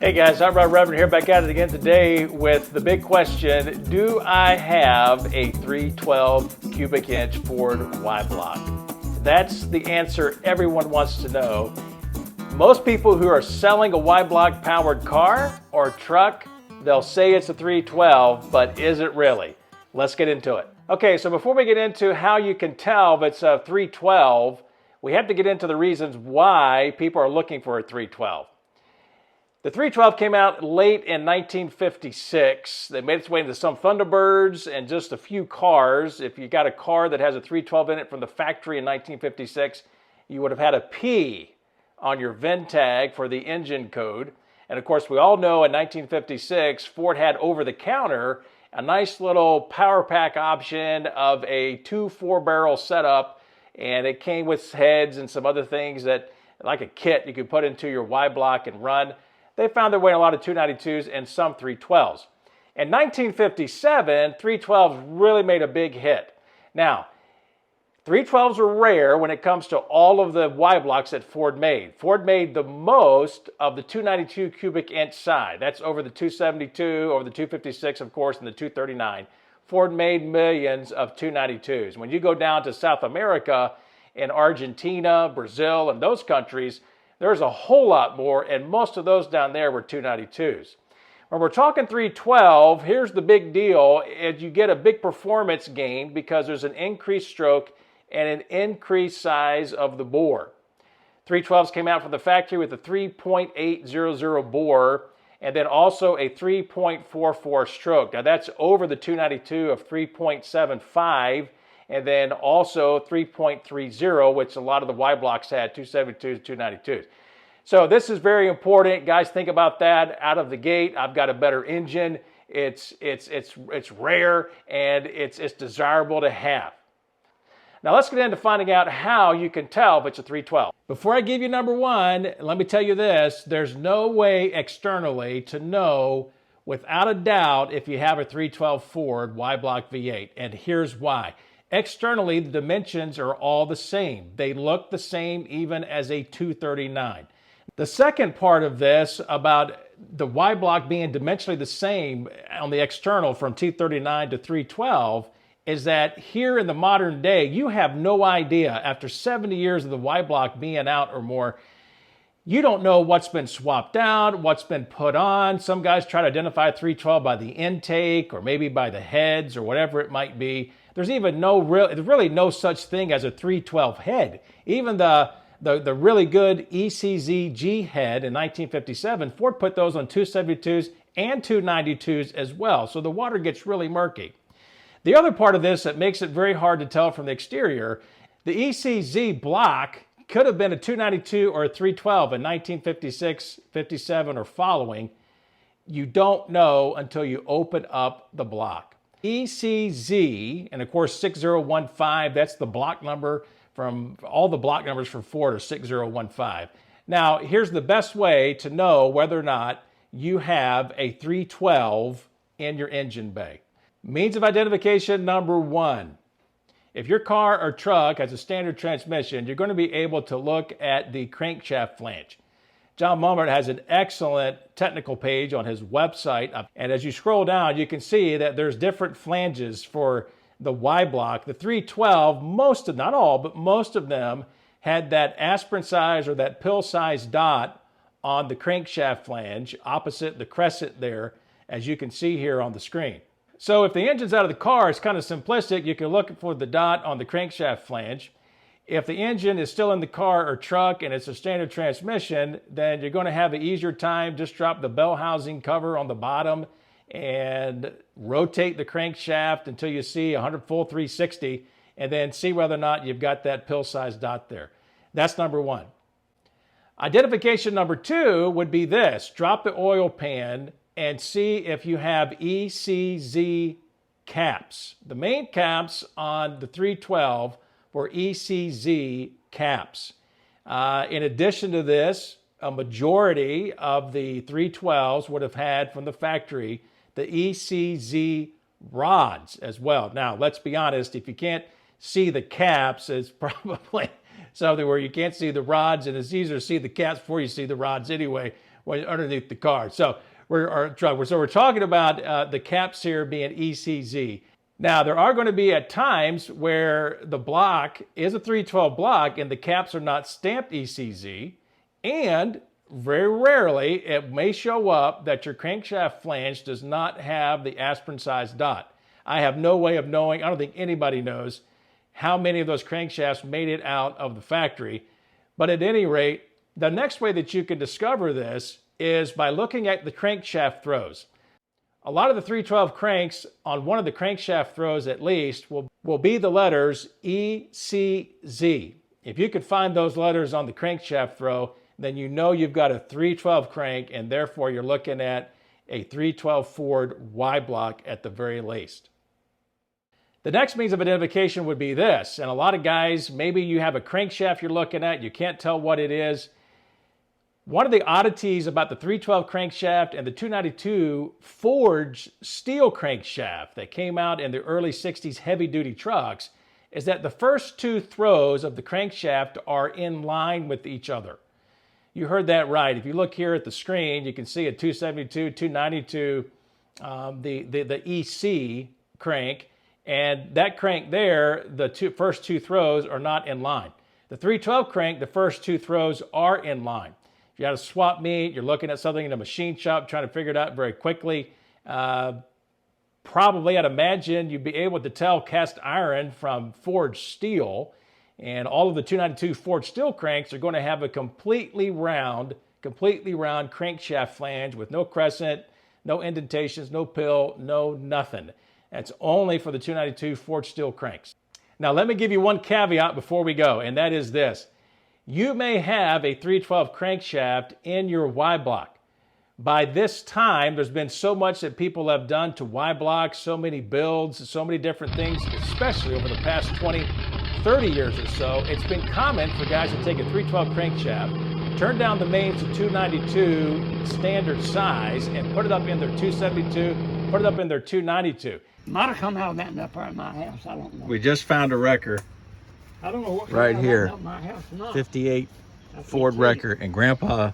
Hey guys, I'm Rob Reverend here, back at it again today with the big question: do I have a 312 cubic inch Ford Y Block? That's the answer everyone wants to know. Most people who are selling a Y Block powered car or truck, they'll say it's a 312, but is it really? Let's get into it. Okay, so before we get into how you can tell if it's a 312, we have to get into the reasons why people are looking for a 312. The 312 came out late in 1956. They made its way into some Thunderbirds and just a few cars. If you got a car that has a 312 in it from the factory in 1956, you would have had a P on your VIN tag for the engine code. And of course, we all know in 1956, Ford had over-the-counter a nice little power pack option of a 2 4-barrel setup, and it came with heads and some other things that, like a kit, you could put into your Y Block and run. They found their way in a lot of 292s and some 312s. In 1957, 312s really made a big hit. Now, 312s were rare when it comes to all of the Y Blocks that Ford made. Ford made the most of the 292 cubic inch side. That's over the 272, over the 256, of course, and the 239. Ford made millions of 292s. When you go down to South America, in Argentina, Brazil, and those countries, there's a whole lot more, and most of those down there were 292s. When we're talking 312, here's the big deal, is you get a big performance gain because there's an increased stroke and an increased size of the bore. 312s came out from the factory with a 3.800 bore and then also a 3.44 stroke. Now that's over the 292 of 3.75, and then also 3.30, which a lot of the Y Blocks had, 272s, 292s. So this is very important. Guys, think about that out of the gate. I've got a better engine. It's rare, and it's desirable to have. Now let's get into finding out how you can tell if it's a 312. Before I give you number one, let me tell you this. There's no way externally to know without a doubt if you have a 312 Ford Y Block V8, and here's why. Externally, the dimensions are all the same. They look the same even as a 239. The second part of this about the Y Block being dimensionally the same on the external from 239 to 312 is that here in the modern day, you have no idea, after 70 years of the Y Block being out or more, you don't know what's been swapped out, what's been put on. Some guys try to identify 312 by the intake or maybe by the heads or whatever it might be. There's even really no such thing as a 312 head. Even the really good ECZ-G head in 1957, Ford put those on 272s and 292s as well. So the water gets really murky. The other part of this that makes it very hard to tell from the exterior, the ECZ block could have been a 292 or a 312 in 1956, 57, or following. You don't know until you open up the block. ECZ, and of course 6015, that's the block number from all the block numbers for Ford are 6015. Now, here's the best way to know whether or not you have a 312 in your engine bay. Means of identification number one. If your car or truck has a standard transmission, you're going to be able to look at the crankshaft flange. John Mummert has an excellent technical page on his website. And as you scroll down, you can see that there's different flanges for the Y Block. The 312, not all, but most of them had that aspirin size or that pill size dot on the crankshaft flange opposite the crescent there, as you can see here on the screen. So if the engine's out of the car, it's kind of simplistic. You can look for the dot on the crankshaft flange. If the engine is still in the car or truck and it's a standard transmission, then you're going to have an easier time. Just drop the bell housing cover on the bottom and rotate the crankshaft until you see 100 full 360, and then see whether or not you've got that pill-sized dot there. That's number one. Identification number two would be this. Drop the oil pan and see if you have ECZ caps. The main caps on the 312 were ECZ caps. In addition to this, a majority of the 312s would have had from the factory the ECZ rods as well. Now, let's be honest, if you can't see the caps, it's probably something where you can't see the rods, and it's easier to see the caps before you see the rods anyway underneath the car. So we're talking about the caps here being ECZ. Now, there are going to be at times where the block is a 312 block and the caps are not stamped ECZ, and very rarely it may show up that your crankshaft flange does not have the aspirin-sized dot. I have no way of knowing, I don't think anybody knows, how many of those crankshafts made it out of the factory. But at any rate, the next way that you can discover this is by looking at the crankshaft throws. A lot of the 312 cranks, on one of the crankshaft throws at least, will be the letters ECZ. If you could find those letters on the crankshaft throw, then you know you've got a 312 crank, and therefore you're looking at a 312 Ford Y block at the very least. The next means of identification would be this, and a lot of guys, maybe you have a crankshaft you're looking at, you can't tell what it is. One of the oddities about the 312 crankshaft and the 292 forged steel crankshaft that came out in the early 60s heavy-duty trucks is that the first two throws of the crankshaft are in line with each other. You heard that right. If you look here at the screen, you can see a 272, 292, the EC crank, and that crank there, the first two throws are not in line. The 312 crank, the first two throws are in line. If you had a swap meet, you're looking at something in a machine shop, trying to figure it out very quickly, probably I'd imagine you'd be able to tell cast iron from forged steel, and all of the 292 forged steel cranks are going to have a completely round crankshaft flange with no crescent, no indentations, no pill, no nothing. That's only for the 292 forged steel cranks. Now, let me give you one caveat before we go, and that is this. You may have a 312 crankshaft in your Y block. By this time, there's been so much that people have done to Y blocks, so many builds, so many different things, especially over the past 20, 30 years or so. It's been common for guys to take a 312 crankshaft, turn down the mains to 292 standard size, and put it up in their 272, put it up in their 292. Might have come out of that in that part of my house. I don't know. We just found a wrecker. I don't know what right here. My house or not. 58 Ford wrecker, and Grandpa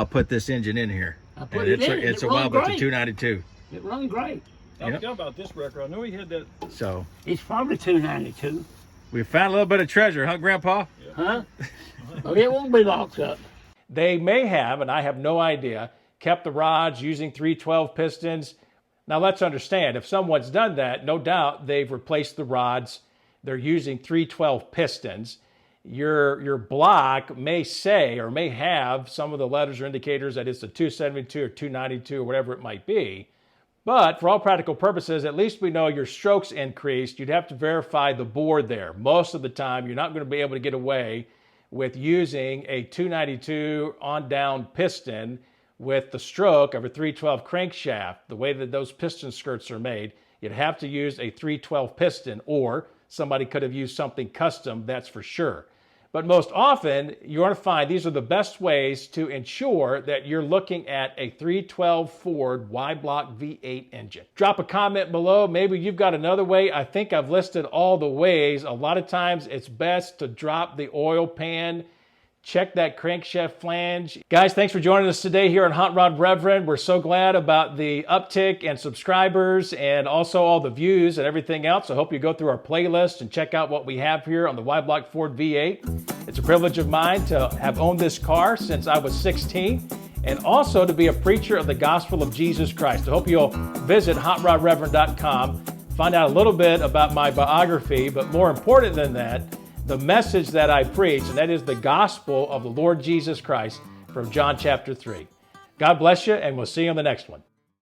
put this engine in here. I put it in. It's a while, but it's a 292. It runs great. I forgot about this wrecker. I know he had that. So it's probably 292. We found a little bit of treasure, huh, Grandpa? Yeah. Huh? Well, it won't be locked up. They may have, and I have no idea, kept the rods using 312 pistons. Now let's understand, if someone's done that, no doubt they've replaced the rods. They're using 312 pistons. Your block may say or may have some of the letters or indicators that it's a 272 or 292 or whatever it might be. But for all practical purposes, at least we know your strokes increased. You'd have to verify the bore there. Most of the time, you're not going to be able to get away with using a 292 on down piston with the stroke of a 312 crankshaft. The way that those piston skirts are made, you'd have to use a 312 piston, or somebody could have used something custom, that's for sure. But most often, you're going to find these are the best ways to ensure that you're looking at a 312 Ford Y Block V8 engine. Drop a comment below. Maybe you've got another way. I think I've listed all the ways. A lot of times, it's best to drop the oil pan. Check that crankshaft flange. Guys, thanks for joining us today here on Hot Rod Reverend. We're so glad about the uptick in subscribers and also all the views and everything else. I hope you go through our playlist and check out what we have here on the Y Block Ford V8. It's a privilege of mine to have owned this car since I was 16 and also to be a preacher of the gospel of Jesus Christ. I hope you'll visit hotrodreverend.com, find out a little bit about my biography, but more important than that, the message that I preach, and that is the gospel of the Lord Jesus Christ from John chapter 3. God bless you, and we'll see you on the next one.